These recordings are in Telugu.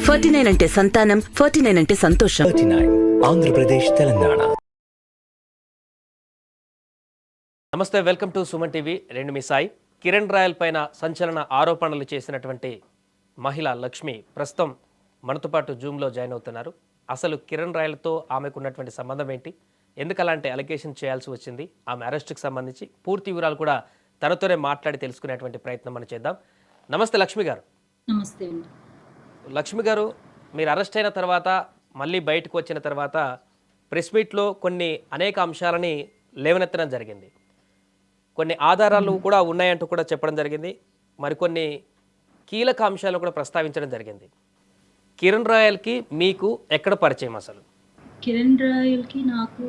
49 అంటే సంతానం, 49 అంటే సంతోషం. 39 ఆంధ్రప్రదేశ్ తెలంగాణ. నమస్తే, వెల్కమ్ టు సుమన్ టీవీ. రెండు మీ సాయి. కిరణ్ రాయల్ పైన సంచలన ఆరోపణలు చేసినటువంటి మహిళ లక్ష్మి ప్రస్తుతం మనతో పాటు జూమ్లో జాయిన్ అవుతున్నారు. అసలు కిరణ్ రాయల్తో ఆమెకు ఉన్నటువంటి సంబంధం ఏంటి, ఎందుకు అలాంటి అలిగేషన్ చేయాల్సి వచ్చింది, ఆమె అరెస్ట్కి సంబంధించి పూర్తి వివరాలు కూడా తనతోనే మాట్లాడి తెలుసుకునేటువంటి ప్రయత్నం మనం చేద్దాం. నమస్తే లక్ష్మి గారు. నమస్తే అండి. లక్ష్మి గారు, మీరు అరెస్ట్ అయిన తర్వాత మళ్ళీ బయటకు వచ్చిన తర్వాత ప్రెస్ మీట్లో అనేక అంశాలని లేవనెత్తడం జరిగింది. కొన్ని ఆధారాలు కూడా ఉన్నాయంటూ కూడా చెప్పడం జరిగింది. మరికొన్ని కీలక అంశాలను కూడా ప్రస్తావించడం జరిగింది. కిరణ్ రాయల్కి మీకు ఎక్కడ పరిచయం అసలు? కిరణ్ రాయల్కి నాకు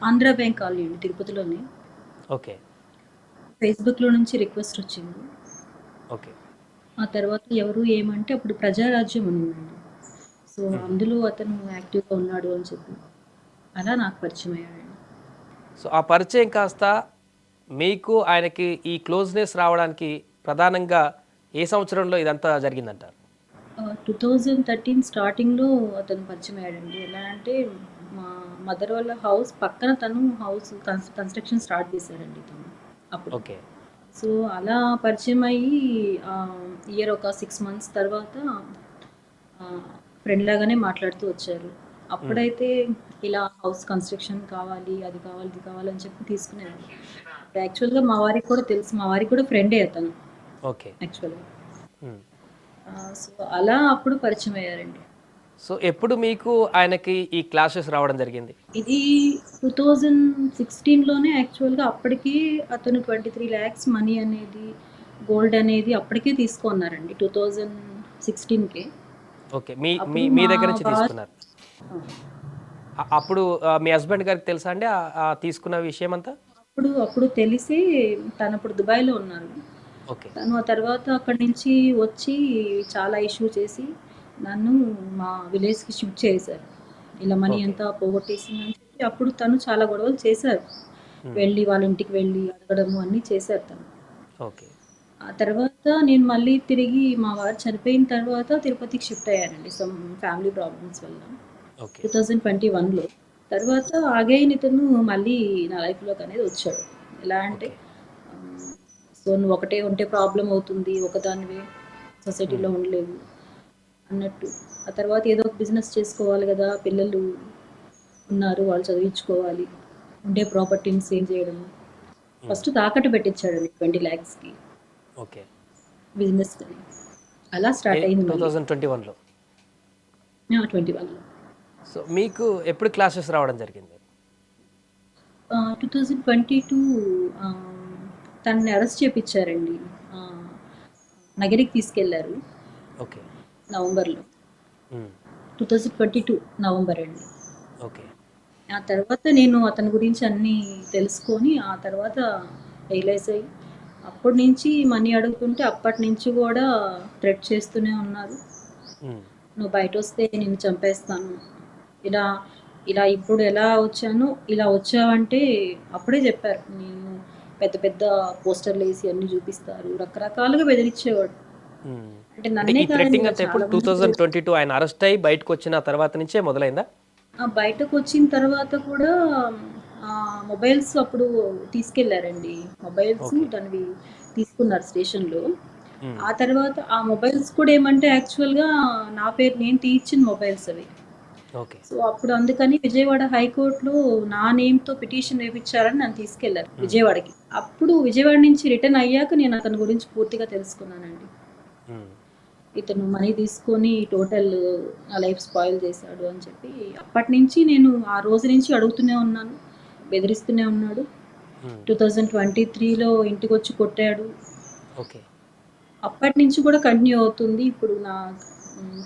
ఆంధ్ర బ్యాంక్ కాలనీ తిరుపతిలోనే. ఓకే. ఫేస్బుక్లో నుంచి రిక్వెస్ట్ వచ్చింది. ఓకే. ఆ తర్వాత ఎవరు ఏమంటే అప్పుడు ప్రజారాజ్యం ఉందండి. సో అందులో అతను యాక్టివ్గా ఉన్నాడు అని చెప్పి అలా నాకు పరిచయం అయ్యాడు. సో ఆ పరిచయం కాస్త మీకు ఆయనకి ఈ క్లోజ్నెస్ రావడానికి ప్రధానంగా ఏ సంవత్సరంలో ఇదంతా జరిగిందంటారు? 2013 స్టార్టింగ్లో అతను పరిచయం అయ్యాడండి. ఎలా అంటే మా మదర్ వాళ్ళ హౌస్ పక్కన తను హౌస్ కన్స్ట్రక్షన్ స్టార్ట్ చేశాడండి తను అప్పుడు. ఓకే. సో అలా పరిచయం అయ్యి ఇయర్ ఒక 6 months తర్వాత ఫ్రెండ్ లాగానే మాట్లాడుతూ వచ్చారు. అప్పుడైతే ఇలా హౌస్ కన్స్ట్రక్షన్ కావాలి, అది కావాలి, ఇది కావాలని చెప్పి తీసుకునేవారు. యాక్చువల్గా మా వారికి కూడా తెలుసు, మా వారికి కూడా ఫ్రెండే అతను. ఓకే. యాక్చువల్గా సో అలా అప్పుడు పరిచయం అయ్యారండి. సో ఎప్పుడు మీకు ఆయనకి ఈ క్లాషెస్ రావడం జరిగింది? ఇది 2016లోనే. యాక్చువల్గా అప్పటికి అతను 23 lakhs మనీ అనేది, గోల్డ్ అనేది అప్పటికే తీసుకున్నారండి 2016కే. ఓకే. మీ దగ్గర నుంచి తీసుకున్నారు. అప్పుడు మీ హస్బెండ్ గారికి తెలుసా అండి ఆ తీసుకున్న విషయం అంతా? అప్పుడు తెలిసి తను అప్పుడు దుబాయ్లో ఉన్నారు. ఓకే. తను ఆ తర్వాత అక్కడి నుంచి వచ్చి చాలా ఇష్యూ చేసి నన్ను మా విలేజ్కి షిఫ్ట్ చేశారు. ఇలా మనీ అంతా పోగొట్టేసిందని చెప్పి అప్పుడు తను చాలా గొడవలు చేశారు. వెళ్ళి వాళ్ళ ఇంటికి వెళ్ళి అడగడము అన్నీ చేశారు తను. ఓకే. ఆ తర్వాత నేను మళ్ళీ తిరిగి మా వారు చనిపోయిన తర్వాత తిరుపతికి షిఫ్ట్ అయ్యానండి, సమ్ ఫ్యామిలీ ప్రాబ్లమ్స్ వల్ల. ఓకే. 2021లో. తర్వాత అగైన్ ఇతను మళ్ళీ నా లైఫ్లోకి అనేది వచ్చాడు. ఎలా అంటే సో నువ్వు ఒకటే ఉంటే ప్రాబ్లం అవుతుంది, ఒకదానివే సొసైటీలో ఉండలేవు అన్నట్టు. ఆ తర్వాత ఏదో ఒక బిజినెస్ చేసుకోవాలి కదా, పిల్లలు ఉన్నారు, వాళ్ళు చదివించుకోవాలి, ఉండే ప్రాపర్టీని సేల్ చేయడం. ఫస్ట్ తాకట్టు పెట్టించాడు 20 lakhsకి. ఓకే. బిజినెస్ అని అలా స్టార్ట్ అయింది 2021లో. 21లో. సో మీకు ఎప్పుడు క్లాసెస్ రావడం జరిగింది? 2022 తనని అరెస్ట్ చేపించారండి. నగరికి తీసుకెళ్లారు ఓకే. నవంబర్లో. 2022 నవంబర్ అండి. ఓకే. ఆ తర్వాత నేను అతని గురించి అన్నీ తెలుసుకొని ఆ తర్వాత రియలైజ్ అయ్యి అప్పటి నుంచి మనీ అడుగుతుంటే అప్పటి నుంచి కూడా థ్రెట్ చేస్తూనే ఉన్నారు. నువ్వు బయట వస్తే నేను చంపేస్తాను, ఇలా ఇలా ఇప్పుడు ఎలా వచ్చానో ఇలా వచ్చావంటే అప్పుడే చెప్పారు. నేను పెద్ద పెద్ద పోస్టర్లు వేసి అన్ని చూపిస్తారు, రకరకాలుగా బెదిరించేవాడు. అంటే నన్నే థ్రెట్టింగ్ అంతా ఎప్పుడు 2022 ఆయన అరెస్ట్ అయ్యి బయటకు వచ్చిన తర్వాత నుంచే మొదలైందా? బయటకు వచ్చిన తర్వాత కూడా మొబైల్స్ అప్పుడు తీసుకెళ్లారండి. మొబైల్స్ తనవి తీసుకున్నారు స్టేషన్లో. ఆ తర్వాత ఆ మొబైల్స్ కూడా ఏమంటే యాక్చువల్గా నా పేరు నేను తీయించిన మొబైల్స్ అవి. ఓకే. సో అప్పుడు అందుకని విజయవాడ హైకోర్టులో నా నేమ్తో పిటిషన్ వేయించారని నన్ను తీసుకెళ్లారు విజయవాడకి. అప్పుడు విజయవాడ నుంచి రిటర్న్ అయ్యాక నేను అతని గురించి పూర్తిగా తెలుసుకున్నానండి. ఇతను మనీ తీసుకొని టోటల్ నా లైఫ్ స్పాయిల్ చేశాడు అని చెప్పి అప్పటి నుంచి నేను ఆ రోజు నుంచి అడుగుతూనే ఉన్నాను, బెదిరిస్తూనే ఉన్నాడు. 2023లో ఇంటికి వచ్చి కొట్టాడు. ఓకే. అప్పటి నుంచి కూడా కంటిన్యూ అవుతుంది. ఇప్పుడు నా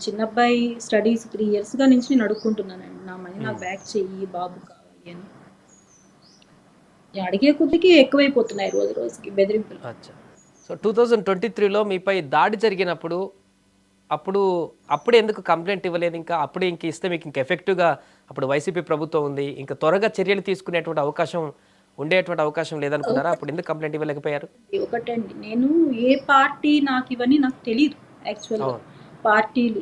చిన్నబ్బాయి స్టడీస్ 3 yearsగా నుంచి నేను అడుక్కుంటున్నానండి, నా మనీ నాకు బ్యాక్ చెయ్యి, బాబు కావాలి అని. అడిగే కొద్దికి ఎక్కువైపోతున్నాయి రోజు రోజుకి బెదిరింపులు. అచ్చా. సో 2023లో మీపై దాడి జరిగినప్పుడు అప్పుడు ఎందుకు కంప్లైంట్ ఇవ్వలేదు? అప్పుడు ఇస్తే మీకు ఎఫెక్టివ్గా అప్పుడు వైసీపీ ప్రభుత్వం ఉంది, ఇంకా త్వరగా చర్యలు తీసుకునేటువంటి ఉండేటువంటి అవకాశం లేదనుకున్నారా? అప్పుడు ఎందుకు కంప్లైంట్ ఇవ్వలేకపోయారు? ఒకటండి, నేను ఏ పార్టీ నాకు ఇవన్నీ నాకు తెలియదు యాక్చువల్గా. పార్టీలు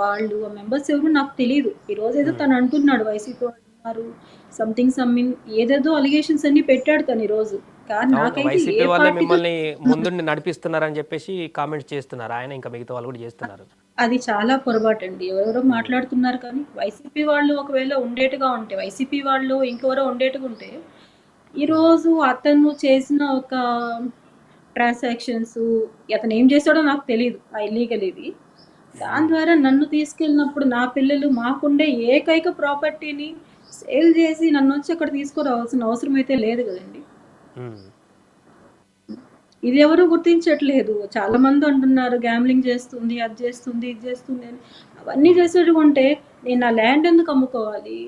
వాళ్ళు మెంబర్స్ ఎవరు నాకు తెలియదు. ఈరోజు ఏదో తను అంటున్నాడు వైసీపీ వాళ్ళు ఉన్నారు సంథింగ్ ఏదేదో అలిగేషన్స్ అన్ని పెట్టాడు తను ఈరోజు. కానీ అవును, నాకైతే వైసీపీ ఏ వాళ్ళే పార్టీతో మిమ్మల్ని ముందుండి నడిపిస్తున్నారని చెప్పేసి కామెంట్స్ చేస్తున్నారు ఆయన, ఇంకా మిగతా వాళ్ళు కూడా చేస్తున్నారు. అది చాలా పొరపాటండి. ఎవరెవరో మాట్లాడుతున్నారు కానీ వైసీపీ వాళ్ళు ఒకవేళ ఉండేట్టుగా ఉంటే, వైసీపీ వాళ్ళు ఇంకెవరో ఉండేట్టుగా ఉంటే, ఈరోజు అతను చేసిన ఒక ట్రాన్సాక్షన్స్ అతను ఏం చేశాడో నాకు తెలియదు. ఆ ఇల్లీగల్ ఇది. దాని ద్వారా నన్ను తీసుకెళ్ళినప్పుడు నా పిల్లలు మాకుండే ఏకైక ప్రాపర్టీని సేల్ చేసి నన్ను వచ్చి అక్కడ తీసుకురావాల్సిన అవసరం అయితే లేదు కదండి. ఉమ్. ఇది ఎవరు గుర్తించట్లేదు. చాలా మంది అంటున్నారు గ్యామ్లింగ్ చేస్తుంది, అది చేస్తుంది, ఇది చేస్తుంది అని. అవన్నీ చేసేటుకుంటే నేను నా ల్యాండ్ ఎందుకు అమ్ముకోవాలి?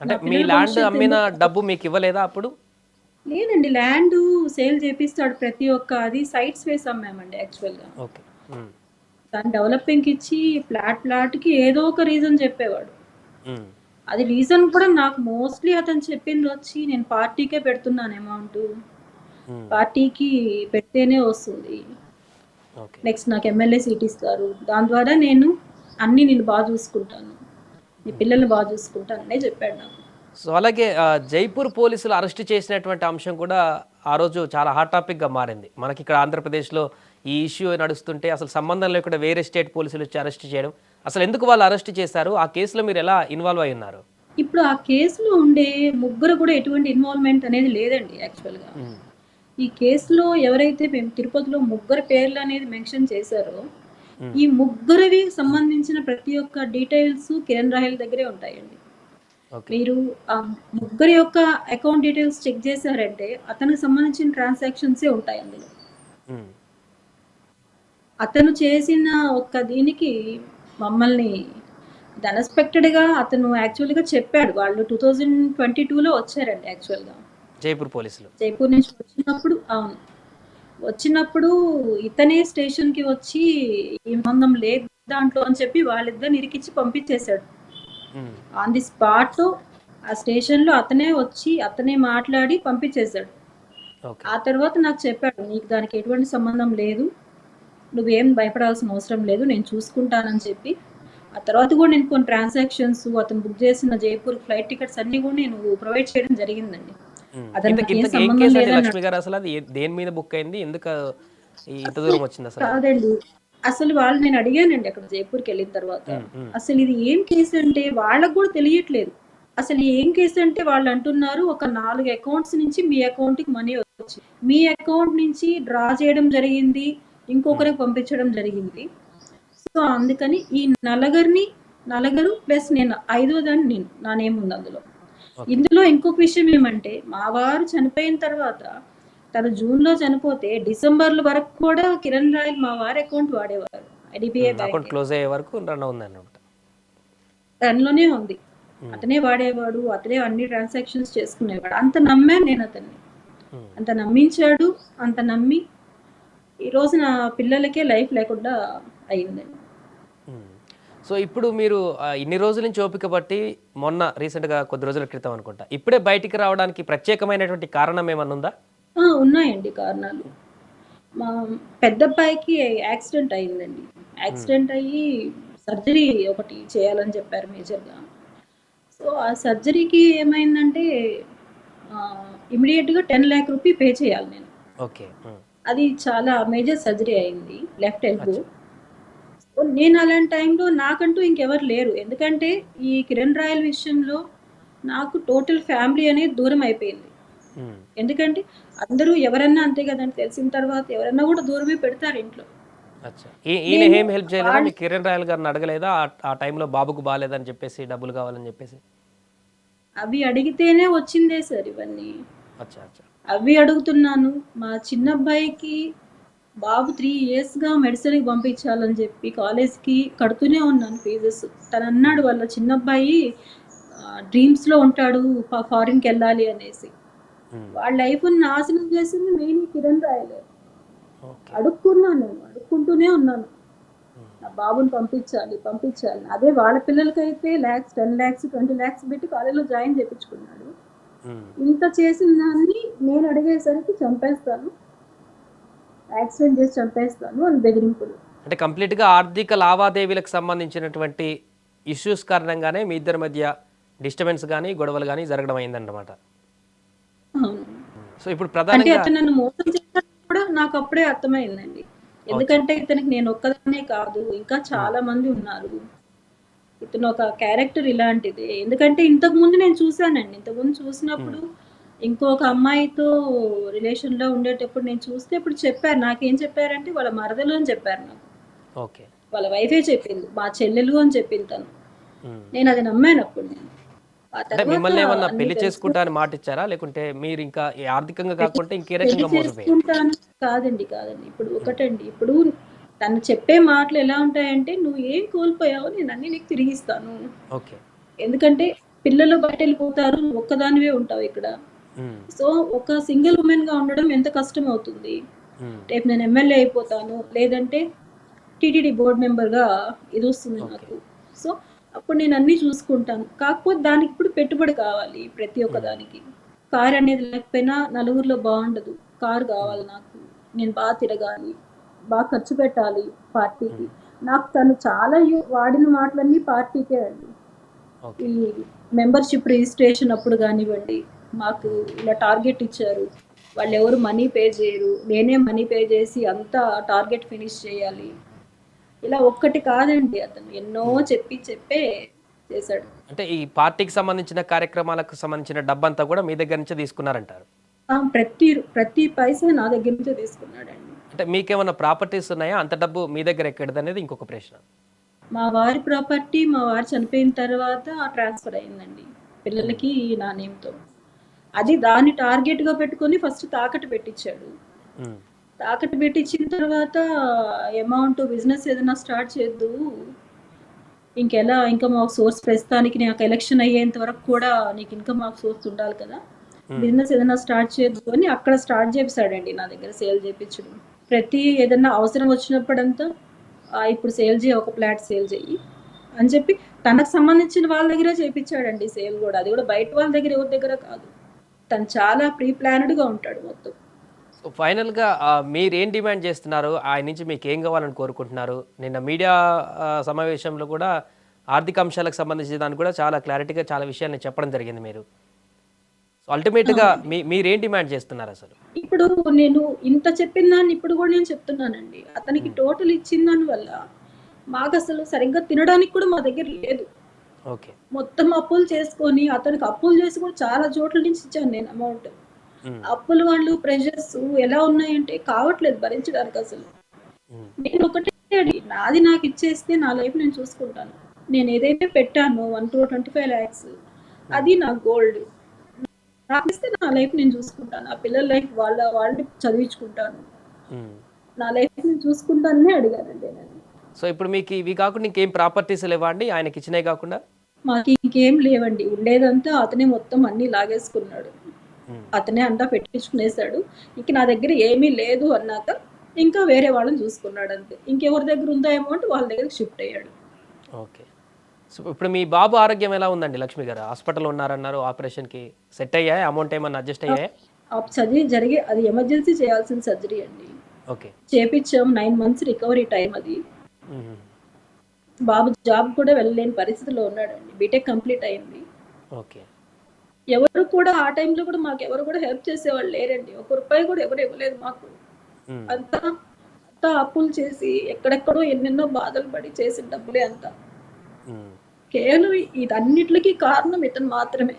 అంటే నా మీ పిల్లల ల్యాండ్ భవిష్యత్తు అమ్మిన ఎందుకు? డబ్బు మీకు ఇవ్వలేదా అప్పుడు? లేదండి, ల్యాండ్ సేల్ చేపిస్తాడు ప్రతి ఒక్క అది సైట్స్ వేసి అమ్మామండి యాక్చువల్గా. ఓకే. దాన్ని డెవలపింగ్కి ఇచ్చి ప్లాట్కి ఏదో ఒక రీజన్ చెప్పేవాడు. అది రీజన్ కూడా నాకు మోస్ట్లీ అతను చెప్పింది వచ్చి నేను పార్టీకే పెడుతున్నాను అమౌంట్, పార్టీకి పెడితేనే వస్తుంది, ఓకే. నెక్స్ట్ నాకు ఎమ్మెల్యే సీట్ ఇస్తారు, దాని ద్వారా నేను నేను బాగా చూసుకుంటాను, నీ పిల్లల్ని బాగా చూసుకుంటాను అనే చెప్పాడు నాకు. సో అలాగే జైపూర్ పోలీసులు అరెస్ట్ చేసినటువంటి అంశం కూడా ఆ రోజు చాలా హాట్ టాపిక్గా మారింది. మనకి ఇక్కడ ఆంధ్రప్రదేశ్లో ఈ ఇష్యూ నడుస్తుంటే అసలు సంబంధం లేకుండా వేరే స్టేట్ పోలీసులు వచ్చి అరెస్ట్ చేయడం, అసలు ఎందుకు వాళ్ళు అరెస్ట్ చేశారు? ఆ కేసులో మీరు ఎలా ఇన్వాల్వ్ అయి ఉన్నారు? ఇప్పుడు ఆ కేసులో ఉండే ముగ్గురు కూడా ఎటువంటి ఇన్వాల్వ్మెంట్ అనేది లేదండి యాక్చువల్గా. ఈ కేసులో ఎవరైతే మేము తిరుపతిలో ముగ్గురు పేర్లు అనేది మెన్షన్ చేశారో, ఈ ముగ్గురివి సంబంధించిన ప్రతి ఒక్క డీటెయిల్స్ కిరణ్ రాయల్ దగ్గరే ఉంటాయండి. మీరు ఆ ముగ్గురి యొక్క అకౌంట్ డీటెయిల్స్ చెక్ చేశారంటే అతనికి సంబంధించిన ట్రాన్సాక్షన్సే ఉంటాయి అందులో. అతను చేసిన ఒక్క దీనికి మమ్మల్ని అన్ఎక్స్పెక్టెడ్గా అతను యాక్చువల్గా చెప్పాడు. వాళ్ళు 2022లో వచ్చారండి యాక్చువల్గా జైపూర్ పోలీసులు. జైపూర్ నుంచి వచ్చినప్పుడు ఇతనే స్టేషన్కి వచ్చి ఈ సంబంధం లేదు దాంట్లో అని చెప్పి వాళ్ళిద్దరిని ఇరికిచ్చి పంపించేశాడు. ఆన్ ది స్పాట్ ఆ స్టేషన్లో అతనే వచ్చి అతనే మాట్లాడి పంపించేశాడు. ఆ తర్వాత నాకు చెప్పాడు, నీకు దానికి ఎటువంటి సంబంధం లేదు, నువ్వేం భయపడాల్సిన అవసరం లేదు, నేను చూసుకుంటానని చెప్పి. ఆ తర్వాత కూడా నేను కొన్ని ట్రాన్సాక్షన్స్ అతను బుక్ చేసిన జైపూర్ ఫ్లైట్ టికెట్స్ అన్ని కూడా నేను ప్రొవైడ్ చేయడం జరిగిందండి. లక్ష్మి గారు అసలు అది దేని మీద బుక్ అయింది, ఎందుకు ఇంత దూరం వచ్చింది అసలు? కాదండి, అసలు వాళ్ళు నేను అడిగానండి అక్కడ జైపూర్కి వెళ్ళిన తర్వాత, అసలు ఇది ఏం కేసు అంటే వాళ్ళకు కూడా తెలియట్లేదు. అసలు ఏం కేసు అంటే వాళ్ళు అంటున్నారు ఒక 4 అకౌంట్స్ నుంచి మీ అకౌంట్కి మనీ వచ్చి మీ అకౌంట్ నుంచి డ్రా చేయడం జరిగింది, ఇంకొకరికి పంపించడం జరిగింది. సో అందుకని ఈ నలుగురు ప్లస్ నేను 5వ దాన్ని నా నేమ్ ఉంది అందులో. ఇందులో ఇంకొక విషయం ఏమంటే మా వారు చనిపోయిన తర్వాత, తను జూన్లో చనిపోతే డిసెంబర్ వరకు కూడా కిరణ్ రాయల్ మా వారి అకౌంట్ వాడేవారు. ఐడిబిఐ అకౌంట్ క్లోజ్ అయ్యే వరకు రన్లోనే ఉంది. అతనే వాడేవాడు, అతనే అన్ని ట్రాన్సాక్షన్స్ చేసుకునేవాడు. అంత నమ్మాను నేను అతన్ని, అంత నమ్మించాడు. అంత నమ్మి ఈరోజు నా పిల్లలకే లైఫ్ లేకుండా అయ్యిందండి. సో ఇప్పుడు మీరు ఇన్ని రోజుల నుంచి ఓపిక పట్టి మొన్న రీసెంట్గా కొద్ది రోజుల క్రితం అనుకుంటా ఇప్పుడే బయటికి రావడానికి ప్రత్యేకమైనటువంటి కారణం ఏమన్నా ఉందా? ఉన్నాయండి కారణాలు. మా పెద్దబ్బాయికి యాక్సిడెంట్ అయ్యిందండి. యాక్సిడెంట్ అయ్యి సర్జరీ ఒకటి చేయాలని చెప్పారు మేజర్గా. సో ఆ సర్జరీకి ఏమైందంటే ఇమీడియట్గా 10 lakh రూపీ పే చేయాలి నేను. ఓకే. అది చాలా మేజర్ సర్జరీ అయింది, లెఫ్ట్ ఎల్బో. నేను అలాంటి టైంలో నాకంటూ ఇంకెవరు లేరు. ఎందుకంటే ఈ కిరణ్ రాయల్ విషయంలో నాకు టోటల్ ఫ్యామిలీ అనేది దూరం అయిపోయింది. ఎందుకంటే అందరూ ఎవరన్నా అంతే కదండి, తెలిసిన తర్వాత ఎవరన్నా కూడా దూరమే పెడతారు ఇంట్లో. ఈయన ఏం హెల్ప్ చేయలేదా? మీ కిరణ్ రాయల్ గారిని అడగలేదా ఆ టైంలో బాబుకు బాగాలేదని చెప్పేసి, డబ్బులు కావాలని చెప్పేసి? అవి అడిగితేనే వచ్చిందే సార్ ఇవన్నీ. అవి అడుగుతున్నాను. మా చిన్నబ్బాయికి బాబు 3 yearsగా మెడిసిన్కి పంపించాలని చెప్పి కాలేజ్కి కడుతూనే ఉన్నాను ఫీజెస్. తను అన్నాడు వాళ్ళ చిన్నబ్బాయి డ్రీమ్స్లో ఉంటాడు ఫారిన్కి వెళ్ళాలి అనేసి. వాళ్ళ లైఫ్ని నాశనం చేసింది మెయిన్ కిరణ్ రాయలే. అడుక్కున్నాను, అడుక్కుంటూనే ఉన్నాను, నా బాబుని పంపించాలి. అదే వాళ్ళ పిల్లలకైతే lakhs, 10 lakhs, 20 lakhs పెట్టి కాలేజ్లో జాయిన్ చేయించుకున్నాడు. ఇంత చేసిన దాన్ని నేను అడిగేసరికి చంపేస్తాను, యాక్సిడెంట్ చేసి చంపేస్తాను అని బెదిరింపులు. అంటే కంప్లీట్గా ఆర్థిక లావాదేవీలకు సంబంధించినటువంటి ఇష్యూస్ కారణంగానే మీ ఇద్దరి మధ్య డిస్టర్బెన్స్ కానీ గొడవలు కానీ జరగడం అయిందన్నమాట. అవును. సో ఇప్పుడు అంటే ప్రధానంగా అతను నన్ను మోసం చేశాడు కూడా నాకు అప్పుడే అర్థమైందండి. ఎందుకంటే ఇతనికి నేను ఒక్కదాన్నే కాదు, ఇంకా చాలా మంది ఉన్నారు. ఇతను ఒక క్యారెక్టర్ ఇలాంటిది. ఎందుకంటే ఇంతకు ముందు నేను చూసానండి. ఇంతకుముందు చూసినప్పుడు ఇంకొక అమ్మాయితో రిలేషన్‌లో ఉండేటప్పుడు నేను చూస్తే ఇప్పుడు చెప్పారు. నాకేం చెప్పారంటే వాళ్ళ మరదలు అని చెప్పారు నాకు. ఓకే. వాళ్ళ వైఫే చెప్పింది. మా చెల్లెలు అని చెప్పింది తను. ఉమ్. నేను అది నమ్మాను అప్పుడు నేను. ఆ అంటే తర్వాత మిమ్మల్ని ఏమన్నా అన్నీ పెళ్లి తెలుసుకొని చేసుకుంటా అని మాట ఇచ్చారా, లేకుంటే మీరు ఇంకా ఈ ఆర్థికంగా పెళ్లి కాకుండా ఇంకే పెళ్లి రకంగా మోసపోయారు? చేసుకుంటాను కాదండి, కాదండి. ఇప్పుడు ఒకటండి. ఇప్పుడు తను చెప్పే మాటలు ఎలా ఉంటాయంటే, "నువ్వు ఏం కోల్పోయావో నేను అన్నీ నీకు తిరిగిస్తాను. ఓకే. ఎందుకంటే పిల్లలు బయటెళ్ళిపోతారు. నువ్వు ఒక్కదానివే ఉంటావు ఇక్కడ. ఉమ్. సో, ఒక సింగిల్ వుమెన్‌గా ఉండడం ఎంత కష్టమవుతుంది. ఉమ్. రేపు నేను ఎమ్మెల్యే అయిపోతాను. లేదంటే టీటీడీ బోర్డ్ మెంబర్‌గా ఇదొస్తుంది ఓకే. నాకు. సో, అప్పుడు నేను అన్నీ చూసుకుంటాను. కాకపోతే దానికి ఇప్పుడు పెట్టుబడి కావాలి ప్రతి ఒక్క ఉమ్. దానికి. కార్ అనేది లేకపోయినా నలుగురిలో బాగుండదు. కారు ఉమ్. కావాలి నాకు. నేను బాగా తిరగాలి. బాగా ఖర్చు పెట్టాలి పార్టీకి. ఉమ్. నాకు తను చాలా వాడిన మాటలన్నీ పార్టీకే అండి. ఓకే. ఈ మెంబర్‌షిప్ రిజిస్ట్రేషన్ అప్పుడు గానివ్వండి, మాకు ఉమ్. ఇలా టార్గెట్ ఇచ్చారు. వాళ్ళెవరు మనీ పే చేయరు. నేనే మనీ పే చేసి అంతా టార్గెట్ ఫినిష్ చేయాలి. ఇలా ఒక్కటి కాదండి, అతను ఎన్నో ఉమ్. చెప్పి చెప్పే చేశాడు. అంటే ఈ పార్టీకి సంబంధించిన కార్యక్రమాలకు సంబంధించిన డబ్బంతా కూడా మీ దగ్గర నుంచే తీసుకున్నారంటారు. ప్రతి పైసా నా దగ్గర నుంచే తీసుకున్నాడండి. అంటే మీకేమన్నా ప్రాపర్టీస్ ఉన్నాయా? అంత డబ్బు మీ దగ్గర ఎక్కడిదనేది ఇంకొక ప్రశ్న. మా వారి ప్రాపర్టీ మా వారు చనిపోయిన తర్వాత ట్రాన్స్‌ఫర్ అయిందండి. ఉమ్. పిల్లలకి నా నేమ్‌తో. అది దాన్ని టార్గెట్‌గా పెట్టుకొని ఫస్ట్ తాకట్టు పెట్టిచ్చాడు. ఉమ్. తాకట్టు పెట్టిచ్చిన తర్వాత అమౌంట్ బిజినెస్ ఏదైనా స్టార్ట్ చేద్దువు. ఇంకా మాకు సోర్స్ ప్రస్తుతానికి నాకు ఎలక్షన్ అయ్యేంత వరకు కూడా నీకు ఇంకా మాకు సోర్స్ ఉండాలి కదా. ఉమ్. బిజినెస్ ఏదైనా స్టార్ట్ చేద్దు అని అక్కడ స్టార్ట్ చేపిస్తాడండి నా దగ్గర సేల్ చేపించడం. ప్రతి ఏదైనా అవసరం వచ్చినప్పుడంతా ఇప్పుడు సేల్ చేయి, ఒక ఫ్లాట్ సేల్ చెయ్యి అని చెప్పి తనకు సంబంధించిన వాళ్ళ దగ్గరే చేపించాడండి సేల్ కూడా. అది కూడా బయట వాళ్ళ దగ్గర ఎవరి దగ్గర కాదు. తను చాలా ప్రీ ప్లాన్డ్‌గా ఉంటాడు మొత్తం. సో ఫైనల్‌గా మీరేం డిమాండ్ చేస్తున్నారు? ఆయన నుంచి మీకేం కావాలని కోరుకుంటున్నారు? నిన్న మీడియా సమావేశంలో కూడా ఆర్థిక అంశాలకు సంబంధించిన దానికి కూడా చాలా క్లారిటీగా చాలా విషయాల్ని చెప్పడం జరిగింది మీరు. సో అల్టిమేట్‌గా అవునండి. మీరేం డిమాండ్ చేస్తున్నారు అసలు? ఇప్పుడు నేను ఇంత చెప్పిన దాన్ని ఇప్పుడు కూడా నేను చెప్తున్నానండి. అతనికి హ్మ్. టోటల్ ఇచ్చిన దాని వల్ల మాకసలు సరిగ్గా తినడానికి కూడా మా దగ్గర లేదు. ఓకే. మొత్తం అప్పులు చేసుకొని, అతనికి అప్పులు చేసి కూడా చాలా చోట్ల నుంచి ఇచ్చాను నేను అమౌంట్. హ్మ్. అప్పులు వాళ్ళు ప్రెషర్స్ ఎలా ఉన్నాయంటే కావట్లేదు భరించడానికి అసలు. హ్మ్. నేను ఒకటే నాది నాకు ఇచ్చేస్తే నా లైఫ్ నేను చూసుకుంటాను. నేను ఏదైతే పెట్టానో 1,25 lakhs హ్మ్. అది నా గోల్డ్. నాకిస్తే నా లైఫ్ నేను చూసుకుంటాను. ఆ పిల్లల లైఫ్ వాళ్ళని చదివించుకుంటాను. హ్మ్. నా లైఫ్ నేను చూసుకుంటాననే అడిగానండి నేను. సో ఇప్పుడు మీకు ఇవి కాకుండా ఇంకేం ప్రాపర్టీస్ లేవా అండి? ఆయనకిచ్చినయి కాకుండా? మాకు ఇంకేం లేవండి. ఉండేదంతా అతనే మొత్తం అన్నీ లాగేసుకున్నాడు. హ్మ్. అతనే అంతా పెట్టించుకునేసాడు. ఇంక నా దగ్గర ఏమీ లేదు అన్నాక ఇంకా వేరే వాళ్ళని చూసుకున్నాడు అంతే. ఇంకెవరి దగ్గర ఉందో అమౌంట్ వాళ్ళ దగ్గరికి షిఫ్ట్ అయ్యాడు. ఓకే. సో ఇప్పుడు మీ బాబు ఆరోగ్యం ఎలా ఉందండి లక్ష్మి గారు? హాస్పిటల్‌లో ఉన్నారన్నారు. ఆపరేషన్‌కి సెట్ అయ్యాయా? అమౌంట్ ఏమన్నా అడ్జస్ట్ అయ్యాయా? సర్జరీ జరిగే అది ఎమర్జెన్సీ చేయాల్సిన సర్జరీ అండి. ఓకే. చేపిచ్చాం. 9 మంత్స్ రికవరీ టైమ్ అది. హుహు. బాబు జాబ్ కూడా వెళ్ళలేని పరిస్థితిలో ఉన్నాడండి. బీటెక్ కంప్లీట్ అయింది. ఓకే. ఎవరు కూడా ఆ టైంలో కూడా మాకెవరు కూడా హెల్ప్ చేసేవాళ్ళు లేరండి. ఒక్క రూపాయి కూడా ఎవరు ఇవ్వలేదు మాకు. హ్మ్. అంతా అంతా అప్పులు చేసి ఎక్కడెక్కడో ఎన్నెన్నో బాధలు పడి చేసిన డబ్బులే అంతా. హ్మ్. కేవలం ఇదన్నిట్లికి కారణం ఇతను మాత్రమే.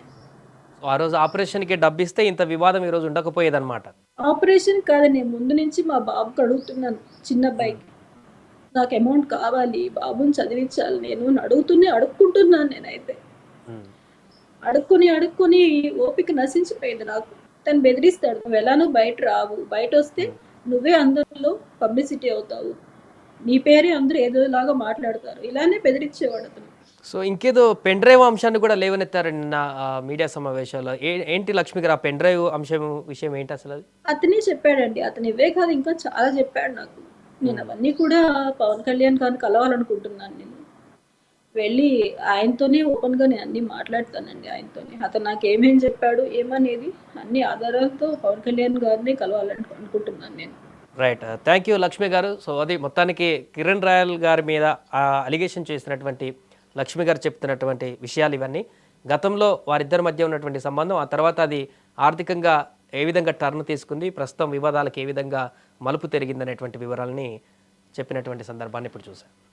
సో ఆ రోజు ఆపరేషన్‌కి డబ్బిస్తే ఇంత వివాదం ఈరోజు ఉండకపోయేదన్నమాట. ఆపరేషన్ కాదు, నేను ముందు నుంచి మా బాబుకి అడుగుతున్నాను హ్మ్. చిన్నబ్బాయికి. నాకు అమౌంట్ కావాలి. బాబుని చదివించాలి నేను అని అడుక్కుంటున్నాను నేనైతే. హ్మ్. అడుక్కొని ఓపిక నశించిపోయింది నాకు. తను బెదిరిస్తాడు. "నువ్వెలానో బయట రావు. బయటొస్తే హ్మ్. నువ్వే అందరిలో పబ్లిసిటీ అవుతావు. నీ పేరే అందరూ ఏదోలాగా మాట్లాడతారు." ఇలానే బెదిరించేవాడు అతను. సో ఇంకేదో పెన్ డ్రైవ్ అంశాన్ని కూడా లేవనెత్తారు నిన్న మీడియా సమావేశాల్లో. ఏంటి లక్ష్మి గారు ఆ పెన్ డ్రైవ్ విషయం ఏంటి అసలది? అతనే చెప్పాడండి. అతను ఇవే కాదు ఇంకా చాలా చెప్పాడు నాకు. నేను హ్మ్. అవన్నీ కూడా పవన్ కళ్యాణ్ గారిని కలవాలనుకుంటున్నాను నేను. వెళ్ళి ఆయనతోనే ఓపెన్‌గా నేను అన్నీ మాట్లాడతానండి ఆయనతోనే. అతను నాకేమేం చెప్పాడు, ఏమనేది అన్ని ఆధారాలతో పవన్ కళ్యాణ్ గారినే కలవాలని అనుకుంటున్నాను నేను. రైట్. థ్యాంక్ యూ లక్ష్మి గారు. సో అది మొత్తానికి కిరణ్ రాయల్ గారి మీద అలిగేషన్ చేసినటువంటి లక్ష్మి గారు చెప్తున్నటువంటి విషయాలు ఇవన్నీ. గతంలో వారిద్దరి మధ్య ఉన్నటువంటి సంబంధం, ఆ తర్వాత అది ఆర్థికంగా ఏ విధంగా టర్న్ తీసుకుంది, ప్రస్తుతం వివాదాలకు ఏ విధంగా మలుపు తిరిగిందనేటువంటి వివరాలని చెప్పినటువంటి సందర్భాన్ని ఇప్పుడు చూసాం.